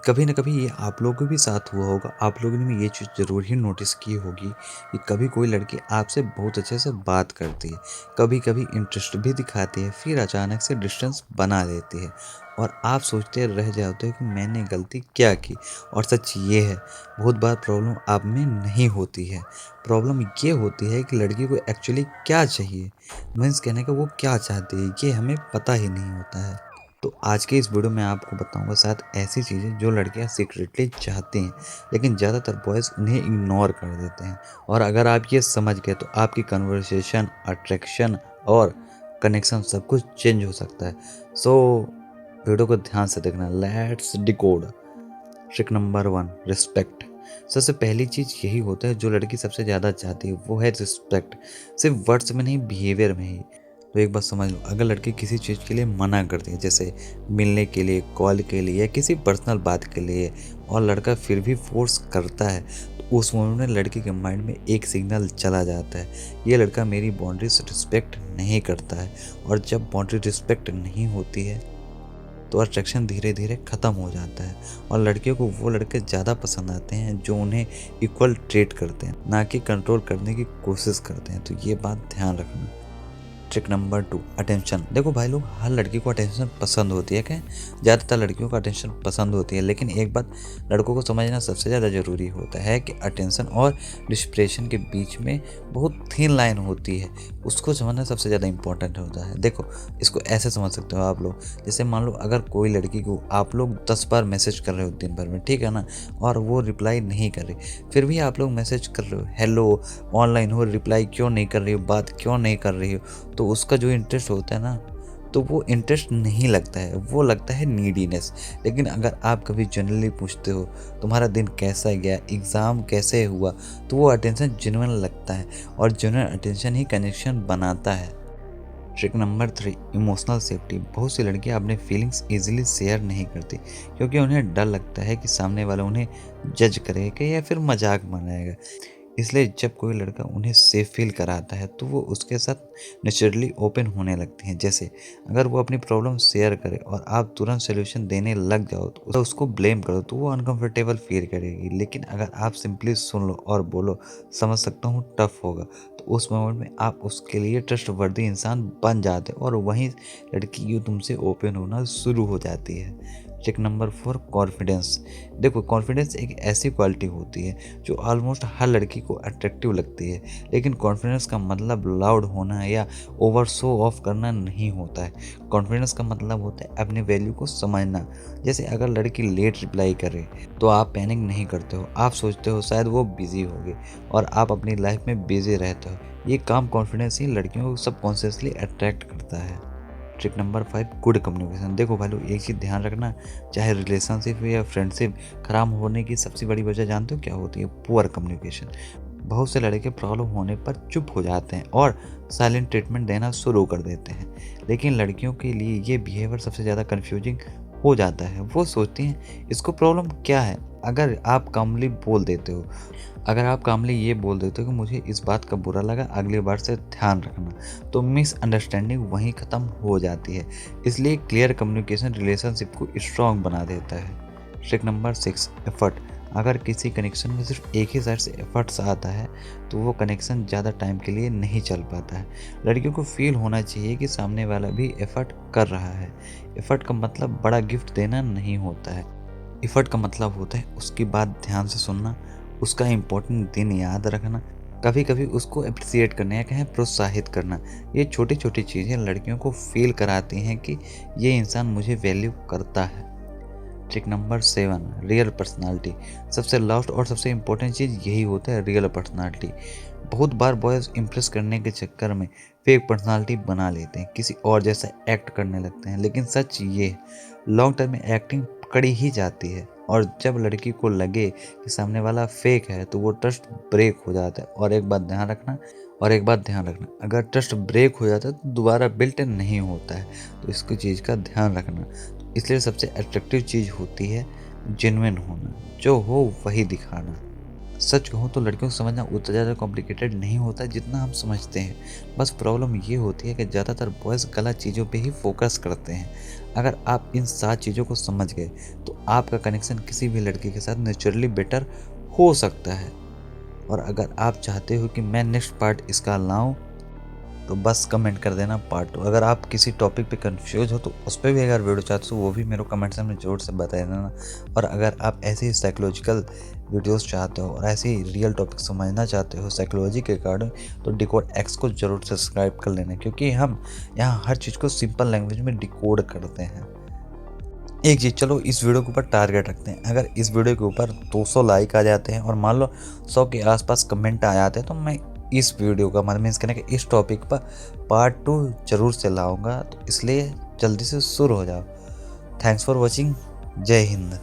कभी ना कभी ये आप लोगों के भी साथ हुआ होगा। आप लोगों ने भी ये चीज़ ज़रूर ही नोटिस की होगी कि कभी कोई लड़की आपसे बहुत अच्छे से बात करती है, कभी कभी इंटरेस्ट भी दिखाती है, फिर अचानक से डिस्टेंस बना देती है और आप सोचते रह जाते हो कि मैंने गलती क्या की। और सच ये है, बहुत बार प्रॉब्लम आप में नहीं होती है। प्रॉब्लम ये होती है कि लड़की को एक्चुअली क्या चाहिए, मीन्स कहने का वो क्या चाहती है, ये हमें पता ही नहीं होता है। तो आज के इस वीडियो में आपको बताऊंगा 7 ऐसी चीज़ें जो लड़कियां सीक्रेटली चाहती हैं, लेकिन ज़्यादातर बॉयज़ उन्हें इग्नोर कर देते हैं। और अगर आप ये समझ गए तो आपकी कन्वर्सेशन, अट्रैक्शन और कनेक्शन सब कुछ चेंज हो सकता है। सो वीडियो को ध्यान से देखना। Let's decode. Trick number 1, respect. सबसे पहली चीज़ यही होता है जो लड़की सबसे ज़्यादा चाहती है, वो है रिस्पेक्ट। सिर्फ वर्ड्स में नहीं, बिहेवियर में ही। तो एक बात समझ लो, अगर लड़की किसी चीज़ के लिए मना करती है, जैसे मिलने के लिए, कॉल के लिए या किसी पर्सनल बात के लिए, और लड़का फिर भी फोर्स करता है, तो उस मोमेंट में लड़की के माइंड में एक सिग्नल चला जाता है, ये लड़का मेरी बाउंड्रीज रिस्पेक्ट नहीं करता है। और जब बाउंड्री रिस्पेक्ट नहीं होती है तो अट्रैक्शन धीरे धीरे ख़त्म हो जाता है। और लड़कियों को वो लड़के ज़्यादा पसंद आते हैं जो उन्हें इक्वल ट्रीट करते हैं, ना कि कंट्रोल करने की कोशिश करते हैं। तो ये बात ध्यान रखना। Trick number 2, attention. देखो भाई लोग, हर लड़की को अटेंशन पसंद होती है क्या? ज़्यादातर लड़कियों को अटेंशन पसंद होती है, लेकिन एक बात लड़कों को समझना सबसे ज़्यादा ज़रूरी होता है कि अटेंशन और डिस्प्रेशन के बीच में बहुत थिन लाइन होती है। उसको समझना सबसे ज़्यादा इंपॉर्टेंट होता है। देखो, इसको ऐसे समझ सकते हो आप लोग, जैसे मान लो अगर कोई लड़की को आप लोग 10 बार मैसेज कर रहे हो दिन भर में, ठीक है ना, और वो रिप्लाई नहीं कर रही, फिर भी आप लोग मैसेज कर रहे हो, हेलो, ऑनलाइन हो, रिप्लाई क्यों नहीं कर रही हो, बात क्यों नहीं कर रही हो, तो उसका जो इंटरेस्ट होता है ना, तो वो इंटरेस्ट नहीं लगता है, वो लगता है नीडीनेस। लेकिन अगर आप कभी जनरली पूछते हो तुम्हारा दिन कैसा गया, एग्ज़ाम कैसे हुआ, तो वो अटेंशन जेन्युइन लगता है, और जेन्युइन अटेंशन ही कनेक्शन बनाता है। Trick number 3, emotional safety. बहुत सी लड़कियां अपने फीलिंग्स इजीली शेयर नहीं करती क्योंकि उन्हें डर लगता है कि सामने वाला उन्हें जज करेगा या फिर मजाक बनाएगा। इसलिए जब कोई लड़का उन्हें सेफ फील कराता है तो वो उसके साथ नेचुरली ओपन होने लगते हैं। जैसे अगर वो अपनी प्रॉब्लम शेयर करे और आप तुरंत सोल्यूशन देने लग जाओ तो उसको ब्लेम करो, तो वो अनकंफर्टेबल फील करेगी। लेकिन अगर आप सिंपली सुन लो और बोलो समझ सकता हूँ, टफ होगा, तो उस मोमेंट में आप उसके लिए ट्रस्ट वर्दी इंसान बन जाते हो और वहीं लड़की यू तुमसे ओपन होना शुरू हो जाती है। Trick number 4, confidence. देखो, कॉन्फिडेंस एक ऐसी क्वालिटी होती है जो ऑलमोस्ट हर लड़की को अट्रैक्टिव लगती है, लेकिन कॉन्फिडेंस का मतलब लाउड होना या ओवर शो ऑफ करना नहीं होता है। कॉन्फिडेंस का मतलब होता है अपने वैल्यू को समझना। जैसे अगर लड़की लेट रिप्लाई करे तो आप पैनिक नहीं करते हो, आप सोचते हो शायद वो बिजी होगी, और आप अपनी लाइफ में बिजी रहते हो। ये काम कॉन्फिडेंस ही लड़कियों को सबकॉन्शियसली अट्रैक्ट करता है। Trick number 5, good communication. देखो भाई लोग, एक चीज़ ध्यान रखना, चाहे रिलेशनशिप या फ्रेंडशिप खराब होने की सबसे बड़ी वजह जानते हो क्या होती है? Poor communication. बहुत से लड़के प्रॉब्लम होने पर चुप हो जाते हैं और साइलेंट ट्रीटमेंट देना शुरू कर देते हैं, लेकिन लड़कियों के लिए ये बिहेवियर सबसे ज़्यादा कन्फ्यूजिंग हो जाता है। वो सोचती हैं इसको प्रॉब्लम क्या है। अगर आप कामली ये बोल देते हो कि मुझे इस बात का बुरा लगा, अगली बार से ध्यान रखना, तो मिसअंडरस्टैंडिंग वहीं ख़त्म हो जाती है। इसलिए क्लियर कम्युनिकेशन रिलेशनशिप को स्ट्रॉन्ग बना देता है। Trick number 6, effort. अगर किसी कनेक्शन में सिर्फ एक ही साइड से एफर्ट्स आता है तो वो कनेक्शन ज़्यादा टाइम के लिए नहीं चल पाता है। लड़कियों को फील होना चाहिए कि सामने वाला भी एफर्ट कर रहा है। एफर्ट का मतलब बड़ा गिफ्ट देना नहीं होता है। एफर्ट का मतलब होता है उसकी बात ध्यान से सुनना, उसका इम्पोर्टेंट दिन याद रखना, कभी कभी उसको अप्रिसिएट करना या कहें प्रोत्साहित करना। ये छोटी छोटी चीज़ें लड़कियों को फील कराती हैं कि ये इंसान मुझे वैल्यू करता है। Trick number 7, real personality. सबसे लास्ट और सबसे इम्पोर्टेंट चीज़ यही होता है, रियल पर्सनालिटी। बहुत बार बॉयज़ इम्प्रेस करने के चक्कर में फेक पर्सनालिटी बना लेते हैं, किसी और जैसा एक्ट करने लगते हैं, लेकिन सच ये लॉन्ग टर्म में एक्टिंग पकड़ी ही जाती है। और जब लड़की को लगे कि सामने वाला फेक है तो वो ट्रस्ट ब्रेक हो जाता है। और एक बात ध्यान रखना, अगर ट्रस्ट ब्रेक हो जाता है तो दोबारा बिल्ट नहीं होता है। तो इसकी चीज़ का ध्यान रखना। तो इसलिए सबसे अट्रैक्टिव चीज़ होती है जेन्युइन होना, जो हो वही दिखाना। सच कहूँ तो लड़कियों को समझना उतना ज़्यादा कॉम्प्लिकेटेड नहीं होता जितना हम समझते हैं। बस प्रॉब्लम ये होती है कि ज़्यादातर बॉयज़ गलत चीज़ों पे ही फोकस करते हैं। अगर आप इन 7 चीज़ों को समझ गए तो आपका कनेक्शन किसी भी लड़की के साथ नेचुरली बेटर हो सकता है। और अगर आप चाहते हो कि मैं नेक्स्ट पार्ट इसका लाऊं तो बस कमेंट कर देना पार्ट 2। अगर आप किसी टॉपिक पे कंफ्यूज हो तो उस पर भी अगर वीडियो चाहते हो वो भी मेरे को कमेंट सेक्शन में ज़रूर से बता देना। और अगर आप ऐसे ही साइकोलॉजिकल वीडियोस चाहते हो और ऐसे ही रियल टॉपिक समझना चाहते हो साइकोलॉजी के अकॉर्डिंग तो डिकोड एक्स को ज़रूर सब्सक्राइब कर लेना, क्योंकि हम यहाँ हर चीज़ को सिंपल लैंग्वेज में डिकोड करते हैं। एक चीज़, चलो इस वीडियो के ऊपर टारगेट रखते हैं। अगर इस वीडियो के ऊपर 200 लाइक आ जाते हैं और मान लो 100 के आसपास कमेंट आ जाते हैं तो मैं इस वीडियो का मतलब मीन्स कहने के इस टॉपिक पर पार्ट 2 जरूर से लाऊंगा। तो इसलिए जल्दी से शुरू हो जाओ। Thanks for watching. जय हिंद।